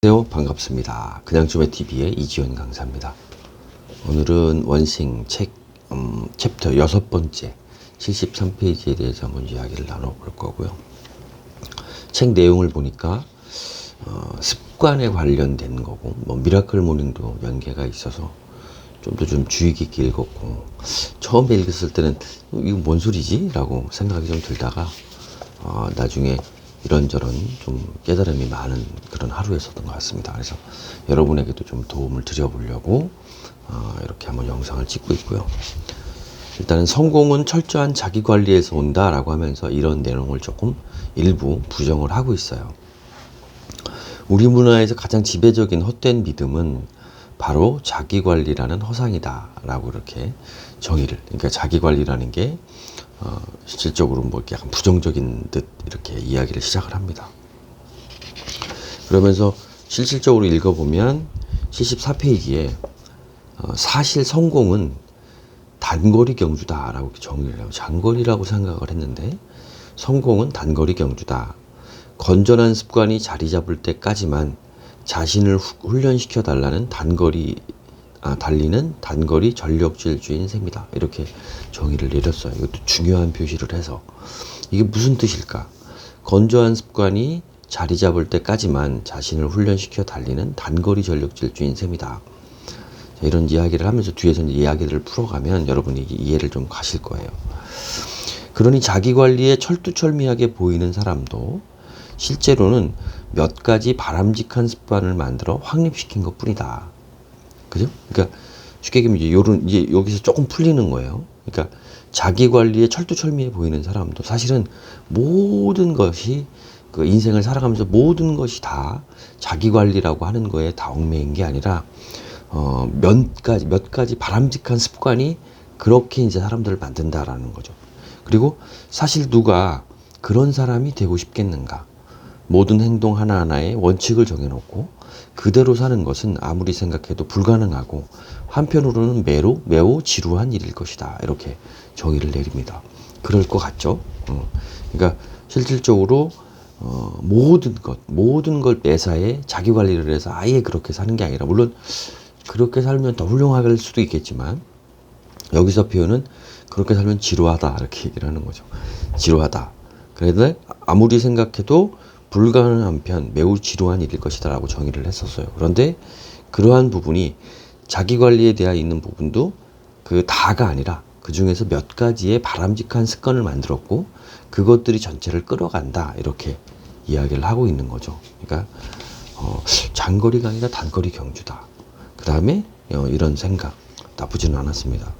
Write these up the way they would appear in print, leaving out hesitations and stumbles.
안녕하세요. 반갑습니다. 그냥좀해TV의 이지원 강사입니다. 오늘은 원싱 책 챕터 6번째 73페이지에 대해서 한번 이야기를 나눠볼 거고요. 책 내용을 보니까 습관에 관련된 거고 미라클 모닝도 연계가 있어서 좀 더 좀 주의 깊게 읽었고, 처음에 읽었을 때는 이거 뭔 소리지? 라고 생각이 좀 들다가 나중에 이런저런 좀 깨달음이 많은 그런 하루였었던 것 같습니다. 그래서 여러분에게도 좀 도움을 드려보려고 이렇게 한번 영상을 찍고 있고요. 일단은 성공은 철저한 자기관리에서 온다라고 하면서 이런 내용을 조금 일부 부정을 하고 있어요. 우리 문화에서 가장 지배적인 헛된 믿음은 바로 자기관리라는 허상이다 라고 이렇게 정의를, 그러니까 자기관리라는 게 실질적으로 뭐 약간 부정적인 듯 이렇게 이야기를 시작을 합니다. 그러면서 실질적으로 읽어보면 74페이지에 사실 성공은 단거리 경주다 라고 정의를 해요. 장거리라고 생각을 했는데 성공은 단거리 경주다. 건전한 습관이 자리 잡을 때까지만 자신을 훈련시켜 달라는 달리는 단거리 전력질주인 셈이다. 이렇게 정의를 내렸어요. 이것도 중요한 표시를 해서 이게 무슨 뜻일까? 건조한 습관이 자리 잡을 때까지만 자신을 훈련시켜 달리는 단거리 전력질주인 셈이다. 이런 이야기를 하면서 뒤에서 이야기들을 풀어가면 여러분이 이해를 좀 가실 거예요. 그러니 자기관리에 철두철미하게 보이는 사람도 실제로는 몇 가지 바람직한 습관을 만들어 확립시킨 것 뿐이다. 그죠? 그러니까 쉽게 얘기하면 이제 여기서 조금 풀리는 거예요. 그러니까 자기 관리에 철두철미해 보이는 사람도 사실은 모든 것이 그 인생을 살아가면서 모든 것이 다 자기 관리라고 하는 거에 다 얽매인 게 아니라 몇 가지 바람직한 습관이 그렇게 이제 사람들을 만든다라는 거죠. 그리고 사실 누가 그런 사람이 되고 싶겠는가? 모든 행동 하나하나에 원칙을 정해놓고 그대로 사는 것은 아무리 생각해도 불가능하고 한편으로는 매우 지루한 일일 것이다. 이렇게 정의를 내립니다. 그럴 것 같죠? 그러니까 실질적으로 모든 걸 매사에 자기 관리를 해서 아예 그렇게 사는 게 아니라, 물론 그렇게 살면 더 훌륭할 수도 있겠지만 여기서 표현은 그렇게 살면 지루하다 이렇게 얘기를 하는 거죠. 지루하다. 그래도 아무리 생각해도 불가능한 편 매우 지루한 일일 것이다 라고 정의를 했었어요. 그런데 그러한 부분이 자기관리에 대해 있는 부분도 그 다가 아니라 그 중에서 몇 가지의 바람직한 습관을 만들었고 그것들이 전체를 끌어간다 이렇게 이야기를 하고 있는 거죠. 그러니까 장거리가 아니라 단거리 경주다. 그 다음에 이런 생각 나쁘지는 않았습니다.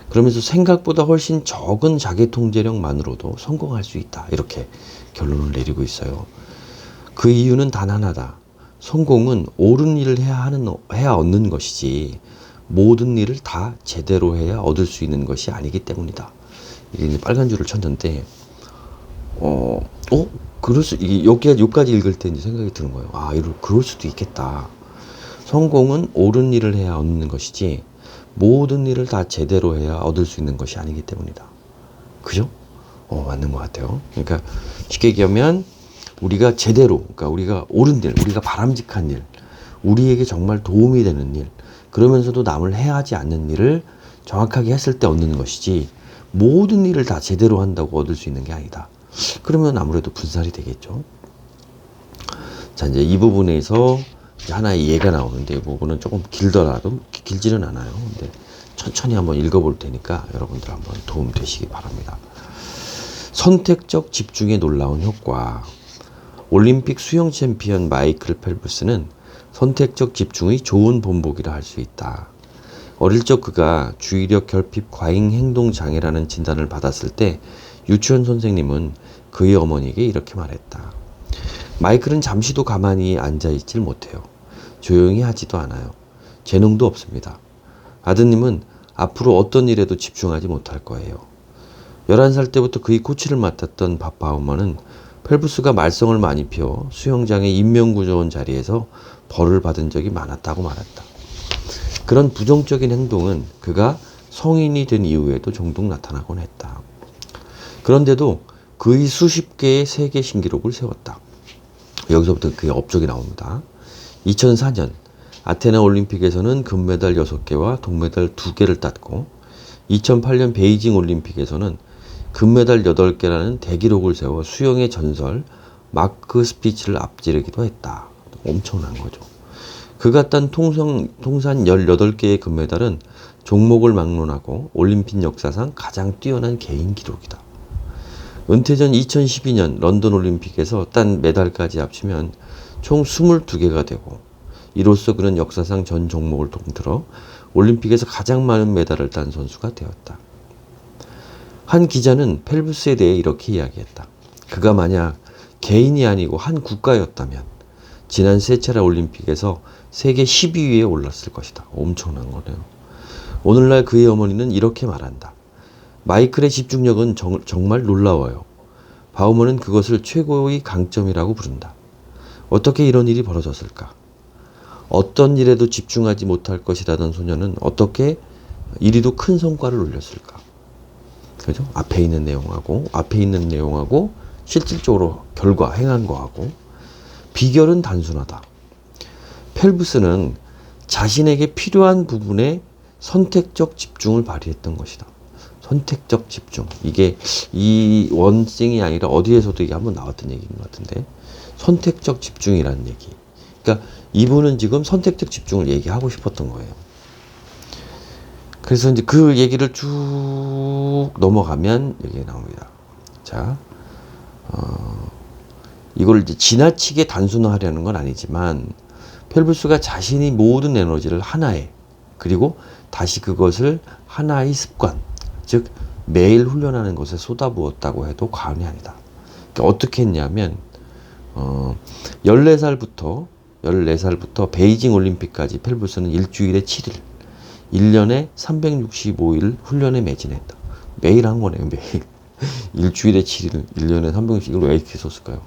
그러면서 생각보다 훨씬 적은 자기 통제력만으로도 성공할 수 있다. 이렇게 결론을 내리고 있어요. 그 이유는 단 하나다. 성공은 옳은 일을 해야 얻는 것이지 모든 일을 다 제대로 해야 얻을 수 있는 것이 아니기 때문이다. 이게 빨간 줄을 쳤는데 여기까지 읽을 때 이제 생각이 드는 거예요. 그럴 수도 있겠다. 성공은 옳은 일을 해야 얻는 것이지 모든 일을 다 제대로 해야 얻을 수 있는 것이 아니기 때문이다. 그죠? 맞는 것 같아요. 그러니까 쉽게 얘기하면 우리가 그러니까 우리가 옳은 일, 우리가 바람직한 일, 우리에게 정말 도움이 되는 일, 그러면서도 남을 해하지 않는 일을 정확하게 했을 때 얻는 것이지 모든 일을 다 제대로 한다고 얻을 수 있는 게 아니다. 그러면 아무래도 분살이 되겠죠. 자, 이제 이 부분에서 이제 하나의 예가 나오는데, 이 부분은 조금 길더라도 길지는 않아요. 근데 천천히 한번 읽어볼 테니까 여러분들 한번 도움 되시기 바랍니다. 선택적 집중의 놀라운 효과. 올림픽 수영 챔피언 마이클 펠프스는 선택적 집중의 좋은 본보기라 할 수 있다. 어릴 적 그가 주의력 결핍 과잉 행동 장애라는 진단을 받았을 때 유치원 선생님은 그의 어머니에게 이렇게 말했다. 마이클은 잠시도 가만히 앉아있질 못해요. 조용히 하지도 않아요. 재능도 없습니다. 아드님은 앞으로 어떤 일에도 집중하지 못할 거예요. 11살 때부터 그의 코치를 맡았던 바파우머는 펠프스가 말썽을 많이 피워 수영장의 인명구조원 자리에서 벌을 받은 적이 많았다고 말했다. 그런 부정적인 행동은 그가 성인이 된 이후에도 종종 나타나곤 했다. 그런데도 그의 수십 개의 세계 신기록을 세웠다. 여기서부터 그의 업적이 나옵니다. 2004년 아테네 올림픽에서는 금메달 6개와 동메달 2개를 땄고 2008년 베이징 올림픽에서는 금메달 8개라는 대기록을 세워 수영의 전설 마크 스피츠를 앞지르기도 했다. 엄청난 거죠. 그가 딴 통산 18개의 금메달은 종목을 막론하고 올림픽 역사상 가장 뛰어난 개인 기록이다. 은퇴 전 2012년 런던 올림픽에서 딴 메달까지 합치면 총 22개가 되고 이로써 그는 역사상 전 종목을 통틀어 올림픽에서 가장 많은 메달을 딴 선수가 되었다. 한 기자는 펠프스에 대해 이렇게 이야기했다. 그가 만약 개인이 아니고 한 국가였다면 지난 세 차례 올림픽에서 세계 10위에 올랐을 것이다. 엄청난 거네요. 오늘날 그의 어머니는 이렇게 말한다. 마이클의 집중력은 정말 놀라워요. 바우먼은 그것을 최고의 강점이라고 부른다. 어떻게 이런 일이 벌어졌을까? 어떤 일에도 집중하지 못할 것이라던 소녀는 어떻게 이리도 큰 성과를 올렸을까? 그죠? 앞에 있는 내용하고 실질적으로 결과, 행한 거하고 비결은 단순하다. 펠프스는 자신에게 필요한 부분에 선택적 집중을 발휘했던 것이다. 선택적 집중. 이게 이 원싱이 아니라 어디에서도 이게 한번 나왔던 얘기인 것 같은데 선택적 집중이라는 얘기. 그러니까 이분은 지금 선택적 집중을 얘기하고 싶었던 거예요. 그래서 이제 그 얘기를 쭉 넘어가면 여기에 나옵니다. 자, 이걸 이제 지나치게 단순화하려는 건 아니지만 펠프스가 자신이 모든 에너지를 하나에 그리고 다시 그것을 하나의 습관, 즉 매일 훈련하는 것에 쏟아부었다고 해도 과언이 아니다. 그러니까 어떻게 했냐면 14살부터 베이징 올림픽까지 펠프스는 일주일에 7일, 1년에 365일 훈련에 매진했다. 매일 한 거네요, 매일. 일주일에 7일, 1년에 360일 왜 이렇게 썼을까요?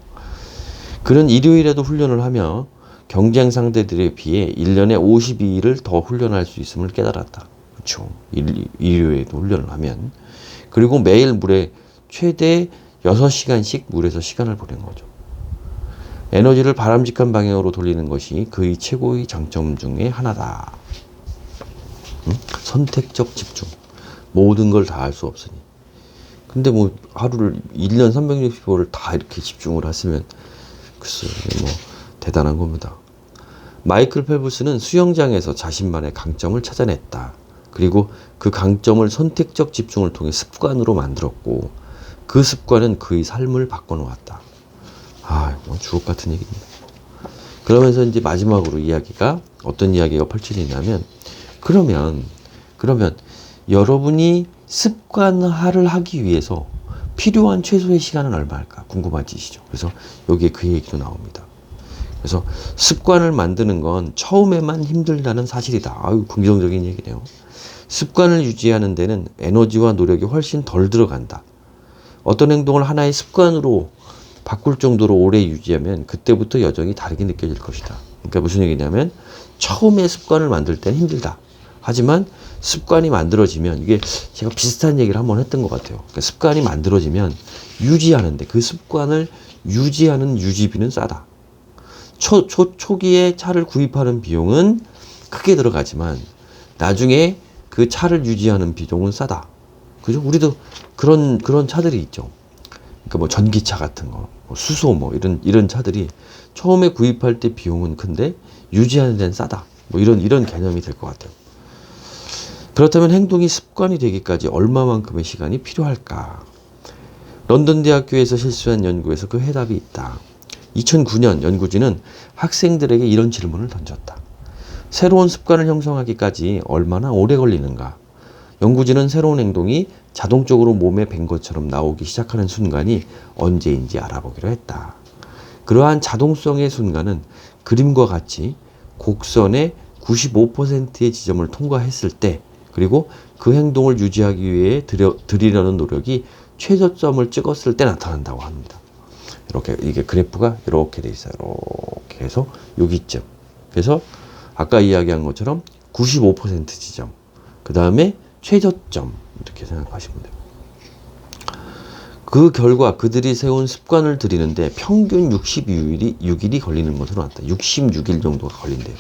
그는 일요일에도 훈련을 하며 경쟁 상대들에 비해 1년에 52일을 더 훈련할 수 있음을 깨달았다. 그렇죠. 일요일에도 훈련을 하면. 그리고 매일 물에 최대 6시간씩 물에서 시간을 보낸 거죠. 에너지를 바람직한 방향으로 돌리는 것이 그의 최고의 장점 중에 하나다. 선택적 집중. 모든 걸 다 할 수 없으니. 근데 뭐 하루를 1년 365를 다 이렇게 집중을 하시면 글쎄요, 뭐 대단한 겁니다. 마이클 펠프스는 수영장에서 자신만의 강점을 찾아냈다. 그리고 그 강점을 선택적 집중을 통해 습관으로 만들었고 그 습관은 그의 삶을 바꿔놓았다. 뭐 주옥 같은 얘기입니다. 그러면서 이제 마지막으로 이야기가 어떤 이야기가 펼쳐지냐면 그러면 여러분이 습관화를 하기 위해서 필요한 최소의 시간은 얼마일까 궁금하시죠? 그래서 여기에 그 얘기도 나옵니다. 그래서 습관을 만드는 건 처음에만 힘들다는 사실이다. 긍정적인 얘기네요. 습관을 유지하는 데는 에너지와 노력이 훨씬 덜 들어간다. 어떤 행동을 하나의 습관으로 바꿀 정도로 오래 유지하면 그때부터 여정이 다르게 느껴질 것이다. 그러니까 무슨 얘기냐면 처음에 습관을 만들 때는 힘들다. 하지만 습관이 만들어지면 이게 제가 비슷한 얘기를 한번 했던 것 같아요. 그러니까 습관이 만들어지면 유지하는데 그 습관을 유지하는 유지비는 싸다. 초기에 차를 구입하는 비용은 크게 들어가지만 나중에 그 차를 유지하는 비용은 싸다. 그죠? 우리도 그런 차들이 있죠. 그러니까 뭐 전기차 같은 거, 뭐 수소 뭐 이런 차들이 처음에 구입할 때 비용은 큰데 유지하는 데는 싸다. 뭐 이런 개념이 될 것 같아요. 그렇다면 행동이 습관이 되기까지 얼마만큼의 시간이 필요할까? 런던 대학교에서 실시한 연구에서 그 해답이 있다. 2009년 연구진은 학생들에게 이런 질문을 던졌다. 새로운 습관을 형성하기까지 얼마나 오래 걸리는가? 연구진은 새로운 행동이 자동적으로 몸에 밴 것처럼 나오기 시작하는 순간이 언제인지 알아보기로 했다. 그러한 자동성의 순간은 그림과 같이 곡선의 95%의 지점을 통과했을 때 그리고 그 행동을 유지하기 위해 들이려는 노력이 최저점을 찍었을 때 나타난다고 합니다. 이렇게 이게 그래프가 이렇게 돼 있어요. 이렇게 해서 여기쯤. 그래서 아까 이야기한 것처럼 95% 지점. 그 다음에 최저점 이렇게 생각하시면 돼요. 그 결과 그들이 세운 습관을 들이는데 평균 66일이 걸리는 것으로 나왔다. 66일 정도가 걸린대요.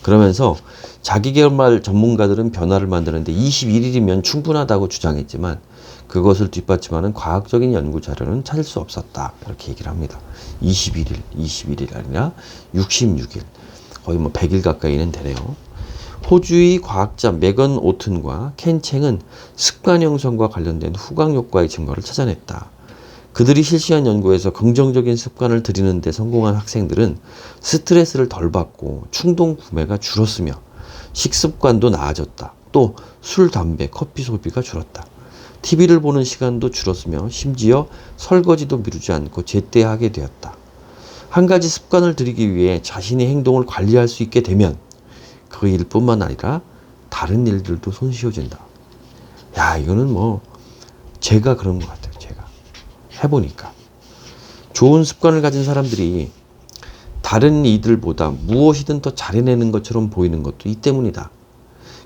그러면서 자기개발 전문가들은 변화를 만드는데 21일이면 충분하다고 주장했지만 그것을 뒷받침하는 과학적인 연구 자료는 찾을 수 없었다. 이렇게 얘기를 합니다. 21일 아니라 66일. 거의 뭐 100일 가까이는 되네요. 호주의 과학자 메건 오튼과 켄 챙은 습관 형성과 관련된 후광 효과의 증거를 찾아냈다. 그들이 실시한 연구에서 긍정적인 습관을 들이는 데 성공한 학생들은 스트레스를 덜 받고 충동 구매가 줄었으며 식습관도 나아졌다. 또 술, 담배, 커피 소비가 줄었다. TV를 보는 시간도 줄었으며 심지어 설거지도 미루지 않고 제때 하게 되었다. 한 가지 습관을 들이기 위해 자신의 행동을 관리할 수 있게 되면 그 일뿐만 아니라 다른 일들도 손쉬워진다. 야, 이거는 뭐 제가 그런 것 같아요. 제가 해보니까 좋은 습관을 가진 사람들이 다른 이들보다 무엇이든 더 잘해내는 것처럼 보이는 것도 이 때문이다.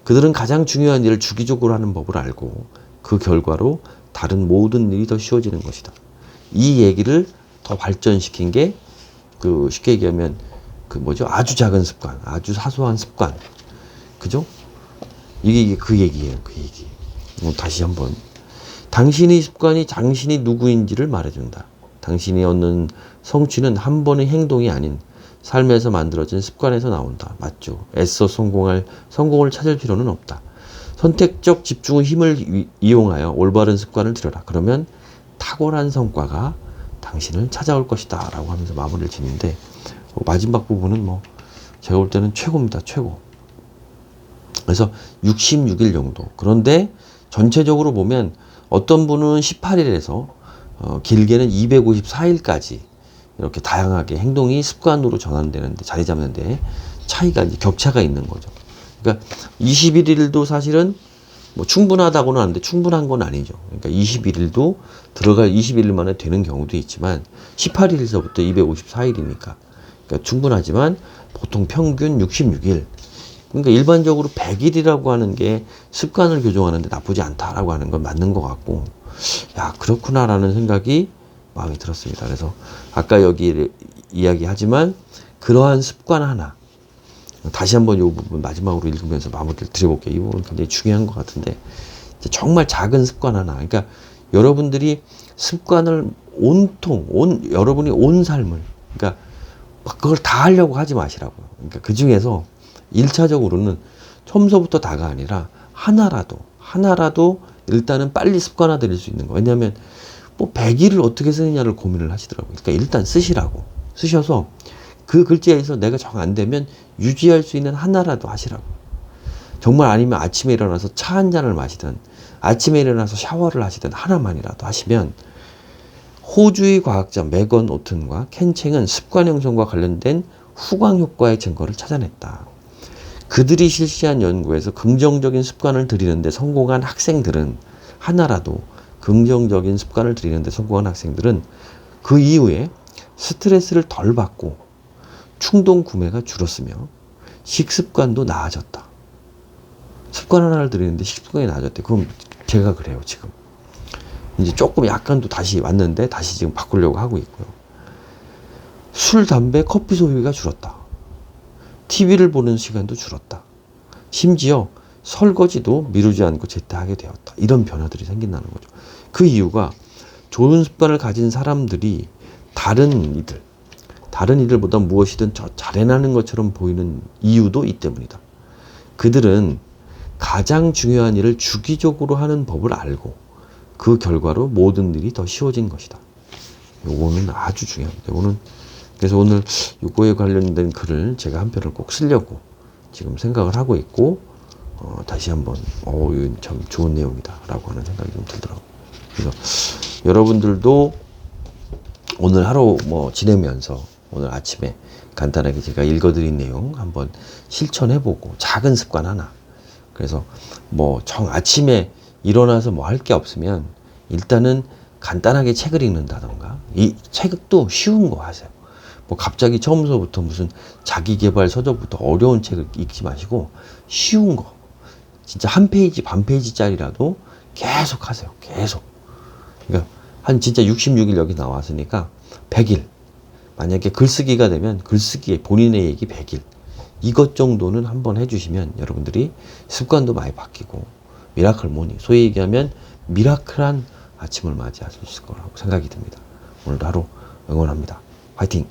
그들은 가장 중요한 일을 주기적으로 하는 법을 알고 그 결과로 다른 모든 일이 더 쉬워지는 것이다. 이 얘기를 더 발전시킨 게 쉽게 얘기하면 아주 작은 습관, 아주 사소한 습관, 그죠? 이게 그 얘기예요, 그 얘기. 다시 한번. 당신의 습관이 당신이 누구인지를 말해준다. 당신이 얻는 성취는 한 번의 행동이 아닌 삶에서 만들어진 습관에서 나온다. 맞죠? 애써 성공을 찾을 필요는 없다. 선택적 집중의 힘을 이용하여 올바른 습관을 들여라. 그러면 탁월한 성과가 당신을 찾아올 것이다. 라고 하면서 마무리를 짓는데, 마지막 부분은 제가 볼 때는 최고입니다. 최고. 그래서 66일 정도. 그런데 전체적으로 보면 어떤 분은 18일에서 길게는 254일까지 이렇게 다양하게 행동이 습관으로 전환되는데, 자리 잡는데 차이가, 이제 격차가 있는 거죠. 그러니까 21일도 사실은 충분하다고는 하는데 충분한 건 아니죠. 그러니까 21일도 들어갈 21일 만에 되는 경우도 있지만 18일에서부터 254일이니까 그러니까 충분하지만 보통 평균 66일. 그러니까 일반적으로 100일이라고 하는 게 습관을 교정하는데 나쁘지 않다라고 하는 건 맞는 것 같고, 야, 그렇구나라는 생각이 마음에 들었습니다. 그래서 아까 여기 이야기하지만 그러한 습관 하나, 다시 한번 이 부분 마지막으로 읽으면서 마무리를 드려볼게요. 이 부분 굉장히 중요한 것 같은데, 정말 작은 습관 하나. 그러니까 여러분들이 습관을 여러분이 온 삶을, 그러니까 그걸 다 하려고 하지 마시라고요. 그러니까 그 중에서 1차적으로는 처음서부터 다가 아니라 하나라도 일단은 빨리 습관화 드릴 수 있는 거. 왜냐하면 100일을 어떻게 쓰느냐를 고민을 하시더라고요. 그러니까 일단 쓰셔서 그 글자에서 내가 정 안 되면 유지할 수 있는 하나라도 하시라고. 정말 아니면 아침에 일어나서 차 한 잔을 마시든 아침에 일어나서 샤워를 하시든 하나만이라도 하시면, 호주의 과학자 메건 오튼과 켄 챙은 습관 형성과 관련된 후광 효과의 증거를 찾아냈다. 그들이 실시한 연구에서 긍정적인 습관을 들이는데 성공한 학생들은 긍정적인 습관을 들이는데 성공한 학생들은 그 이후에 스트레스를 덜 받고 충동 구매가 줄었으며 식습관도 나아졌다. 습관 하나를 들이는데 식습관이 나아졌대. 그럼 제가 그래요, 지금. 이제 조금 약간 또 다시 왔는데 다시 지금 바꾸려고 하고 있고요. 술, 담배, 커피 소비가 줄었다. TV를 보는 시간도 줄었다. 심지어 설거지도 미루지 않고 제때하게 되었다. 이런 변화들이 생긴다는 거죠. 그 이유가 좋은 습관을 가진 사람들이 다른 이들보다 무엇이든 잘해나는 것처럼 보이는 이유도 이 때문이다. 그들은 가장 중요한 일을 주기적으로 하는 법을 알고 그 결과로 모든 일이 더 쉬워진 것이다. 요거는 아주 중요합니다. 그래서 오늘 요거에 관련된 글을 제가 한 편을 꼭 쓰려고 지금 생각을 하고 있고, 다시 한번 이거 참 좋은 내용이다 라고 하는 생각이 좀 들더라고요. 그래서 여러분들도 오늘 하루 지내면서 오늘 아침에 간단하게 제가 읽어드린 내용 한번 실천해보고, 작은 습관 하나. 그래서 아침에 일어나서 할 게 없으면 일단은 간단하게 책을 읽는다던가, 이 책도 쉬운 거 하세요. 갑자기 처음서부터 무슨 자기계발 서적부터 어려운 책을 읽지 마시고 쉬운 거, 진짜 한 페이지 반 페이지짜리라도 계속 하세요. 계속. 그러니까 한 진짜 66일 여기 나왔으니까 100일. 만약에 글쓰기가 되면 글쓰기에 본인의 얘기 100일. 이것 정도는 한번 해주시면 여러분들이 습관도 많이 바뀌고 미라클 모닝, 소위 얘기하면 미라클한 아침을 맞이할 수 있을 거라고 생각이 듭니다. 오늘도 하루 응원합니다. 화이팅!